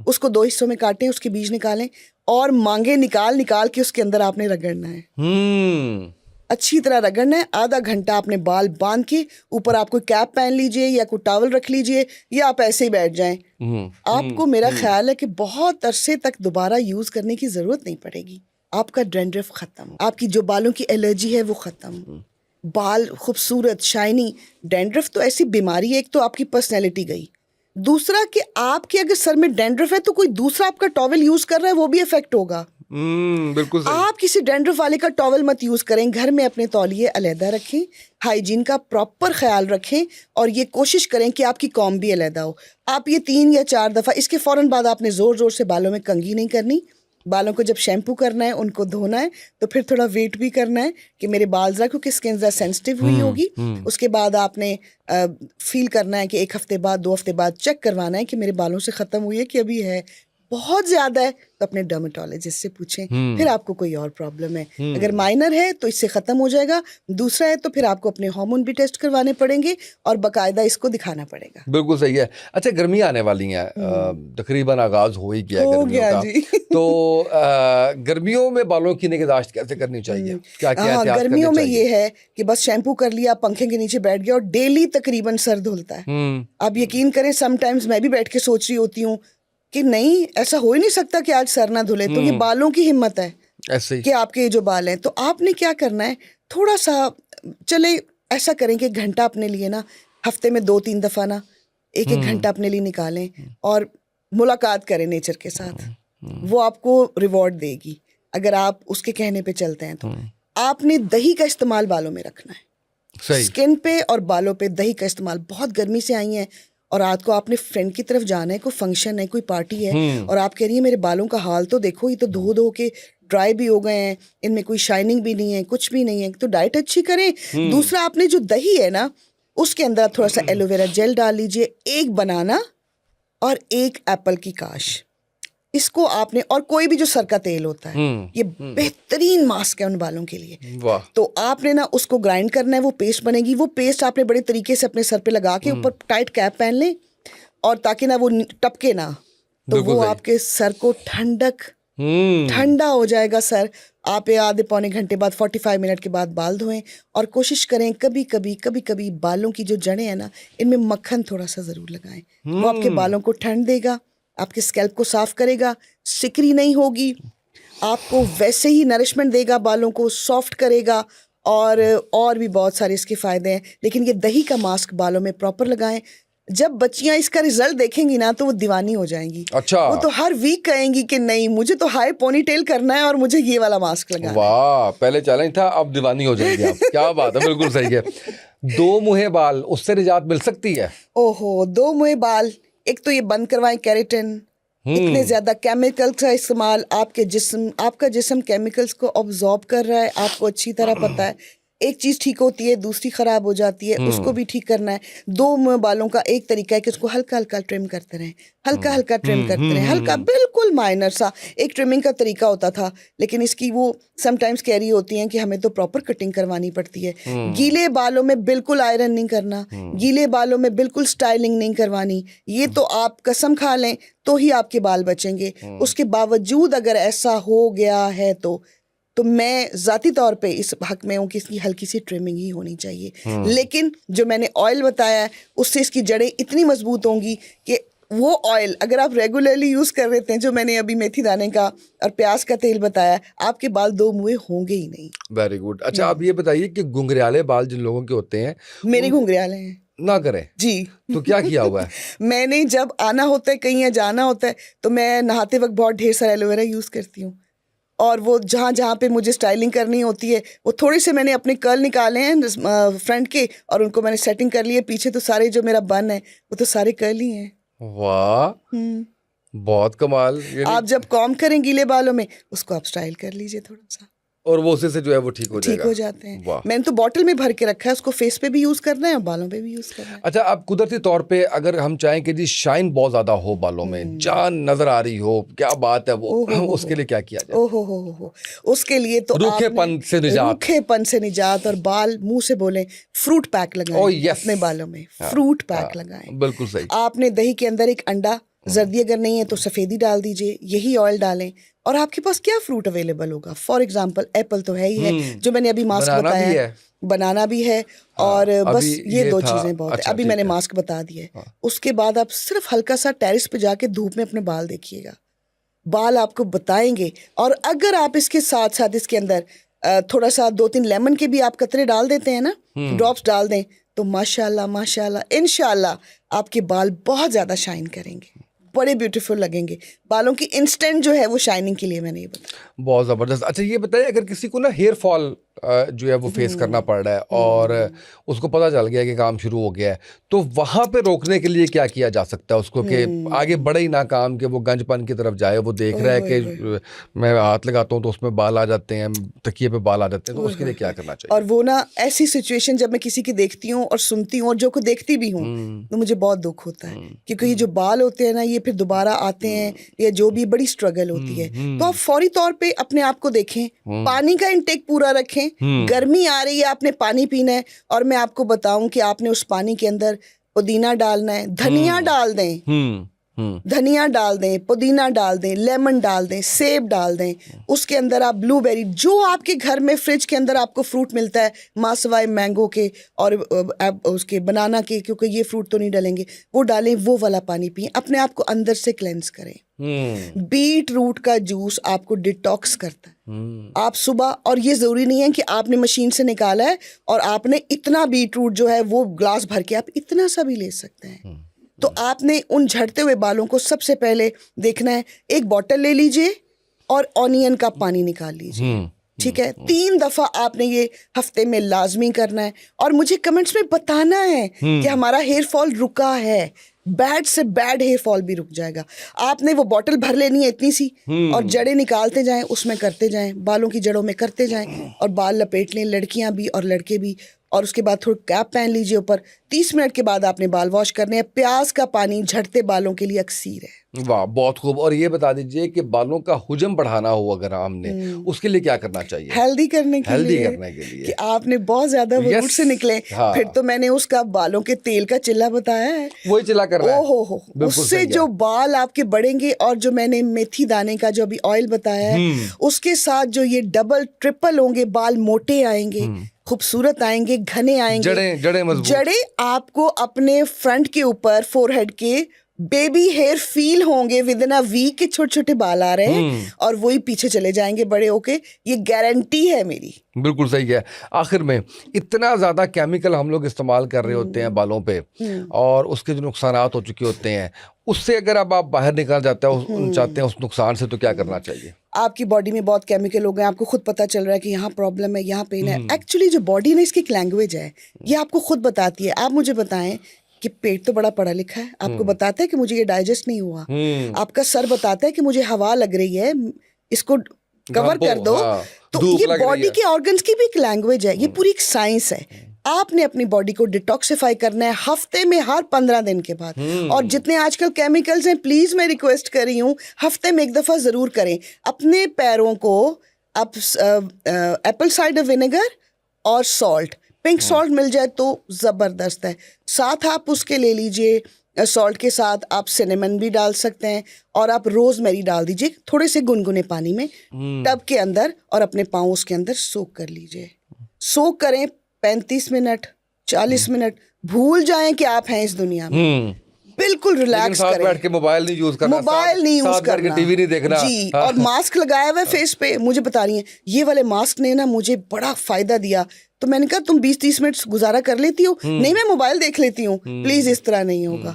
उसको 2 हिस्सों में काटें, उसके बीज निकालें और मांगे निकाल के उसके अंदर आपने रगड़ना है। अच्छी तरह रगड़ना है। आधा घंटा आपने बाल बांध के ऊपर आप कोई कैप पहन लीजिए या कोई टॉवल रख लीजिए या आप ऐसे ही बैठ जाएं। आपको मेरा ख्याल है कि बहुत अरसे तक दोबारा यूज करने की जरूरत नहीं पड़ेगी। आपका डैंड्रफ खत्म, आपकी जो बालों की एलर्जी है वो खत्म, बाल खूबसूरत शाइनी। डैंड्रफ तो ऐसी बीमारी है, एक तो आपकी पर्सनैलिटी गई, दूसरा कि आपके अगर सर में डैंड्रफ है तो कोई दूसरा आपका टॉवल यूज कर रहा है वो भी इफेक्ट होगा। बिल्कुल सही। आप किसी डैंड्रफ वाले का टॉवल मत यूज करें। घर में अपने तौलिए अलहदा रखें, हाइजीन का प्रॉपर ख्याल रखें और ये कोशिश करें कि आपकी कॉम्ब भी अलहदा हो। आप ये 3 या 4 दफ़ा, इसके फ़ौरन बाद आपने ज़ोर ज़ोर से बालों में कंघी नहीं करनी। बालों को जब शैम्पू करना है, उनको धोना है, तो फिर थोड़ा वेट भी करना है कि मेरे बाल ज़रा, क्योंकि स्किन ज़रा सेंसिटिव हुई होगी। उसके बाद आपने फील करना है कि 1 हफ्ते बाद 2 हफ्ते बाद चेक करवाना है कि मेरे बालों से ख़त्म हुई है कि अभी है। बहुत ज़्यादा है तो अपने डर्मेटोलॉजिस्ट से पूछें, फिर आपको कोई और प्रॉब्लम है। अगर माइनर है तो इससे ख़त्म हो जाएगा, दूसरा है तो फिर आपको अपने हार्मोन भी टेस्ट करवाने पड़ेंगे और बाकायदा इसको दिखाना पड़ेगा। बिल्कुल सही है। अच्छा, गर्मियाँ आने वाली हैं, तकरीबन आगाज़ हो ही गया है गर्मियों का। जी। तो गर्मियों में बालों की निगरानी कैसे करनी चाहिए? क्या क्या हाँ, गर्मियों में ये है कि बस शैम्पू कर लिया, पंखे के नीचे बैठ गया और डेली तकरीबन सर धुलता है। आप यकीन करें, समटाइम्स मैं भी बैठ के सोच रही होती हूँ कि नहीं, ऐसा हो ही नहीं सकता कि आज सर ना धुले। तो ये बालों की हिम्मत है ऐसे ही कि आपके ये जो बाल हैं। तो आपने क्या करना है, थोड़ा सा चले ऐसा करें कि घंटा अपने लिए ना, हफ्ते में 2-3 दफ़ा ना 1-1 घंटा अपने लिए निकालें और मुलाकात करें नेचर के साथ। वो आपको रिवॉर्ड देगी अगर आप उसके कहने पे चलते हैं। तो आपने दही का इस्तेमाल बालों में रखना है, सही। स्किन पे और बालों पे दही का इस्तेमाल। बहुत गर्मी से आई हैं और रात को आपने फ्रेंड की तरफ जाना है, कोई फंक्शन है, कोई पार्टी है, और आप कह रही है मेरे बालों का हाल तो देखो, ये तो धो धो के ड्राई भी हो गए हैं, इनमें कोई शाइनिंग भी नहीं है, कुछ भी नहीं है। तो डाइट अच्छी करें। दूसरा, आपने जो दही है ना, उसके अंदर आप थोड़ा सा एलोवेरा जेल डाल लीजिए, 1 बनाना और 1 एप्पल की काश, इसको आपने, और कोई भी जो सर का तेल होता है, ये बेहतरीन मास्क है उन बालों के लिए। वाह। तो आपने ना उसको ग्राइंड करना है, वो पेस्ट बनेगी। वो पेस्ट आपने बड़े तरीके से अपने सर पे लगा के ऊपर टाइट कैप पहन लें, और ताकि ना वो टपके ना, तो वो आपके सर को ठंडा हो जाएगा सर। आप आधे पौने घंटे बाद, 45 मिनट के बाद बाल धोएं और कोशिश करें कभी कभी बालों की जो जड़ें हैं ना, इनमें मक्खन थोड़ा सा जरूर लगाएं। वो आपके बालों को ठंड देगा, आपके स्कैल्प को साफ करेगा, सिकरी नहीं होगी, आपको वैसे ही नरिशमेंट देगा, बालों को सॉफ्ट करेगा, और भी बहुत सारे इसके फ़ायदे हैं। लेकिन ये दही का मास्क बालों में प्रॉपर लगाएं। जब बच्चियां इसका रिजल्ट देखेंगी ना तो वो दीवानी हो जाएंगी। अच्छा, वो तो हर वीक कहेंगी कि नहीं मुझे तो हाई पोनीटेल करना है और मुझे ये वाला मास्क लगाना है। वाह, पहले चैलेंज था, अब दीवानी हो जाएंगे आप। क्या बात है, बिल्कुल सही है। दो मुहे बाल, उससे निजात मिल सकती है? ओहो, दो मुहे बाल, एक तो ये बंद करवाएं केराटिन। इतने ज्यादा केमिकल का इस्तेमाल, आपका जिस्म केमिकल्स को ऑब्जॉर्ब कर रहा है, आपको अच्छी तरह पता है। एक चीज ठीक होती है दूसरी खराब हो जाती है, उसको भी ठीक करना है। दो मुंह बालों का एक तरीका है कि उसको हल्का हल्का ट्रिम करते रहें, हल्का हल्का ट्रिम करते रहें, हल्का, बिल्कुल माइनर सा एक ट्रिमिंग का तरीका होता था। लेकिन इसकी वो समटाइम्स कैरी होती हैं कि हमें तो प्रॉपर कटिंग करवानी पड़ती है। गीले बालों में बिल्कुल आयरन नहीं करना, गीले बालों में बिल्कुल स्टाइलिंग नहीं करवानी। ये तो आप कसम खा लें तो ही आपके बाल बचेंगे। उसके बावजूद अगर ऐसा हो गया है तो मैं ज़ाती तौर पे इस हक में हूँ कि इसकी हल्की सी ट्रिमिंग ही होनी चाहिए। लेकिन जो मैंने ऑयल बताया है उससे इसकी जड़ें इतनी मजबूत होंगी कि वो ऑयल अगर आप रेगुलरली यूज़ कर रहे हैं, जो मैंने अभी मेथी दाने का और प्याज का तेल बताया, आपके बाल दो मुँहे होंगे ही नहीं। Very good. अच्छा, आप ये बताइए कि घुंघराले बाल जिन लोगों के होते हैं, मेरे घुंघराले हैं ना करें जी। तो क्या किया हुआ है? मैंने जब आना होता है कहीं या जाना होता है तो मैं नहाते वक्त बहुत ढेर सारा एलोवेरा यूज़ करती हूँ। और वो जहाँ जहाँ पे मुझे स्टाइलिंग करनी होती है वो थोड़े से मैंने अपने कर्ल निकाले हैं फ्रंट के और उनको मैंने सेटिंग कर ली है। पीछे तो सारे जो मेरा बन है वो तो सारे कर्ल ही हैं। वाह, बहुत कमाल। आप जब कॉम करें गीले बालों में उसको आप स्टाइल कर लीजिए थोड़ा सा और वो उसी से जो है वो ठीक हो ठीक जाएगा। हो जाते हैं। वाह। मैंने तो बॉटल में भर के रखा है, उसको फेस पे भी यूज करना है और बालों पे भी यूज करना है। अच्छा, आप कुदरती तौर पे अगर हम चाहें कि जी शाइन बहुत ज्यादा हो बालों में, जान नजर आ रही हो, क्या बात है वो, उसके लिए क्या किया जाए? ओहो हो, उसके लिए तो रूखेपन से निजात। रूखेपन से निजात और बाल मुंह से बोले फ्रूट पैक लगाएं। ओह यस, अपने बालों में फ्रूट पैक लगाएं। बिल्कुल सही। आपने दही के अंदर एक अंडा, जर्दी अगर नहीं है तो सफेदी डाल दीजिए, यही ऑयल डालें और आपके पास क्या फ्रूट अवेलेबल होगा। फॉर एग्जाम्पल एप्पल तो है ही है, जो मैंने अभी मास्क बताया है, बनाना भी है और बस ये दो चीजें बहुत है। अभी मैंने मास्क बता दिया है। उसके बाद आप सिर्फ हल्का सा टेरेस पे जाके धूप में अपने बाल देखिएगा, बाल आपको बताएंगे। और अगर आप इसके साथ साथ इसके अंदर थोड़ा सा 2-3 लेमन के भी आप कतरे डाल देते हैं ना, ड्रॉप्स डाल दें, तो माशाल्लाह माशाल्लाह इंशाल्लाह आपके बाल बहुत ज्यादा शाइन करेंगे, बड़े ब्यूटीफुल लगेंगे। बालों की इंस्टेंट जो है वो शाइनिंग के लिए मैंने ये बताया। बहुत ज़बरदस्त। अच्छा, ये बताइए अगर किसी को ना हेयर फॉल जो है वो फेस करना पड़ रहा है और उसको पता चल गया कि काम शुरू हो गया है, तो वहाँ पे रोकने के लिए क्या किया जा सकता है उसको कि आगे बढ़े ही ना काम, कि वो गंजपन की तरफ जाए? वो देख रहा है कि मैं हाथ लगाता हूँ तो उसमें बाल आ जाते हैं, तकिए पे बाल आ जाते हैं, तो उसके लिए क्या करना चाहिए? और वो ना ऐसी सिचुएशन जब मैं किसी की देखती हूँ और सुनती हूँ और जो को देखती भी हूँ तो मुझे बहुत दुख होता है, क्योंकि ये जो बाल होते हैं ना ये फिर दोबारा आते हैं या जो भी बड़ी स्ट्रगल होती है। तो आप फौरी तौर पे अपने आप को देखें, पानी का इंटेक पूरा रखें। गर्मी आ रही है, आपने पानी पीना है और मैं आपको बताऊं कि आपने उस पानी के अंदर पुदीना डालना है, धनिया डाल दें, धनिया डाल दें, पुदीना डाल दें, लेमन डाल दें, सेब डाल दें, उसके अंदर आप ब्लूबेरी, जो आपके घर में फ्रिज के अंदर आपको फ्रूट मिलता है मासवाई मैंगो के और उसके बनाना के, क्योंकि ये फ्रूट तो नहीं डालेंगे, वो डालें, वो वाला पानी पिए, अपने आप को अंदर से क्लेंस करें। बीट रूट का जूस आपको डिटॉक्स करता है। आप सुबह, और ये जरूरी नहीं है कि आपने मशीन से निकाला है और आपने इतना बीट रूट जो है वो ग्लास भर के, आप इतना सा भी ले सकते हैं। तो आपने उन झड़ते हुए बालों को सबसे पहले देखना है, एक बॉटल ले लीजिए और ऑनियन का पानी निकाल लीजिए, ठीक है? 3 दफा आपने ये हफ्ते में लाजमी करना है और मुझे कमेंट्स में बताना है कि हमारा हेयर फॉल रुका है। बैड से बैड हेयर फॉल भी रुक जाएगा। आपने वो बॉटल भर लेनी है इतनी सी और जड़ें निकालते जाएं, उसमें करते जाएं, बालों की जड़ों में करते जाएं और बाल लपेट लें, लड़कियां भी और लड़के भी। और उसके बाद थोड़ा कैप पहन लीजिए ऊपर। 30 मिनट के बाद आपने बाल वॉश करने हैं। प्याज का पानी झड़ते बालों के लिए अक्सीर है। वाह, बहुत खूब। और ये बता दीजिए कि बालों का हुजम बढ़ाना हो अगर हमने, उसके लिए क्या करना चाहिए? हेल्दी करने के लिए कि आपने बहुत ज्यादा वजूद से निकले, फिर तो मैंने उसका बालों के तेल का चिल्ला बताया है, वही चिल्ला करना है। ओहो, उससे जो बाल आपके बढ़ेंगे। और जो मैंने मेथी दाने का जो अभी ऑयल बताया है, उसके साथ जो ये डबल ट्रिपल होंगे, बाल मोटे आएंगे, खूबसूरत आएंगे, घने आएंगे, जड़ें मजबूत। जड़ें आपको अपने फ्रंट के ऊपर, फोरहेड के बेबी हेयर फील होंगे, विद इन अ वीक के छोटे छोटे बाल आ रहे हैं और वही पीछे चले जाएंगे बड़े होके, ये गारंटी है मेरी। बिल्कुल सही है। आखिर में इतना ज़्यादा केमिकल हम लोग इस्तेमाल कर रहे होते हैं बालों पे, और उसके जो नुकसानात हो चुके होते हैं, उससे अगर अब आप बाहर निकल जाते हो चाहते हैं उस नुकसान से, तो क्या करना चाहिए? आपकी बॉडी में बहुत केमिकल हो गए, आपको खुद पता चल रहा है कि यहाँ प्रॉब्लम है, यहाँ पेन है। एक्चुअली जो बॉडी ना, इसकी एक लैंग्वेज है, ये आपको खुद बताती है। आप मुझे बताएं कि पेट तो बड़ा पढ़ा लिखा है, आपको बताता है कि मुझे ये डाइजेस्ट नहीं हुआ। आपका सर बताता है कि मुझे हवा लग रही है, इसको कवर कर दो। तो ये बॉडी के ऑर्गन्स की भी एक लैंग्वेज है, ये पूरी एक साइंस है। आपने अपनी बॉडी को डिटॉक्सिफाई करना है हफ्ते में, हर 15 दिन के बाद। और जितने आजकल केमिकल्स हैं, प्लीज मैं रिक्वेस्ट कर रही हूँ, हफ्ते में एक दफा जरूर करें। अपने पैरों को आप एप्पल साइडर विनेगर और सॉल्ट, पिंक सॉल्ट मिल जाए तो जबरदस्त है, साथ आप उसके ले लीजिए। सॉल्ट के साथ आप सिनेमन भी डाल सकते हैं, और आप रोजमेरी डाल दीजिए थोड़े से गुनगुने पानी में टब के अंदर, और अपने पाँव उसके अंदर सोक कर लीजिए। सोक करें 35 मिनट, 40 मिनट, भूल जाएं कि आप हैं इस दुनिया में, बिल्कुल रिलैक्स साथ करें। बैठ के मोबाइल नहीं यूज करना, मोबाइल नहीं यूज करना, टीवी नहीं देखना जी। और मास्क लगाया हुआ है फेस पे, मुझे बता रही हैं ये वाले मास्क ने ना मुझे बड़ा फायदा दिया। तो मैंने कहा तुम 20-30 मिनट गुजारा कर लेती हो? नहीं, मैं मोबाइल देख लेती हूँ। प्लीज इस तरह नहीं होगा।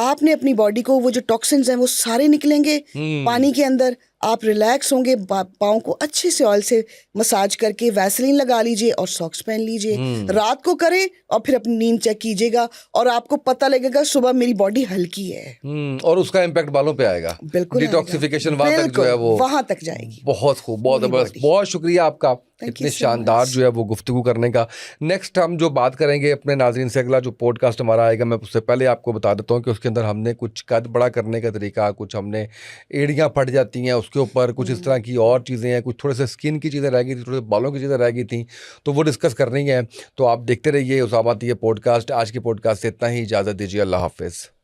आपने अपनी बॉडी को, वो जो टॉक्सिन्स हैं वो सारे निकलेंगे पानी के अंदर, आप रिलैक्स होंगे। पाँव को अच्छे से ऑयल से मसाज करके वैसलीन लगा लीजिए और सॉक्स पहन लीजिए। रात को करें और फिर अपनी नींद चेक कीजिएगा, और आपको पता लगेगा सुबह मेरी बॉडी हल्की है। और उसका इम्पैक्ट बालों पे आएगा। बिल्कुल डिटॉक्सिफिकेशन वहां तक जो है वो वहां तक जाएगी। बहुत खूब, बहुत जबरदस्त। बहुत शुक्रिया आपका इतने शानदार जो है वो गुफ्तगू करने का। नेक्स्ट हम जो बात करेंगे अपने नाज़रीन से, अगला जो पॉडकास्ट हमारा आएगा, मैं उससे पहले आपको बता देता हूँ कि उसके अंदर हमने कुछ कद बड़ा करने का तरीका, कुछ हमने एड़ियाँ फट जाती हैं उसके ऊपर, कुछ इस तरह की और चीज़ें हैं, कुछ थोड़े से स्किन की चीज़ें रह गई थी, थोड़े बालों की चीज़ें रह गई थी, तो वो डिस्कस करनी है। तो आप देखते रहिए उसामा ये पॉडकास्ट। आज के पॉडकास्ट से इतना ही, इजाज़त दीजिए, अल्लाह हाफिज़।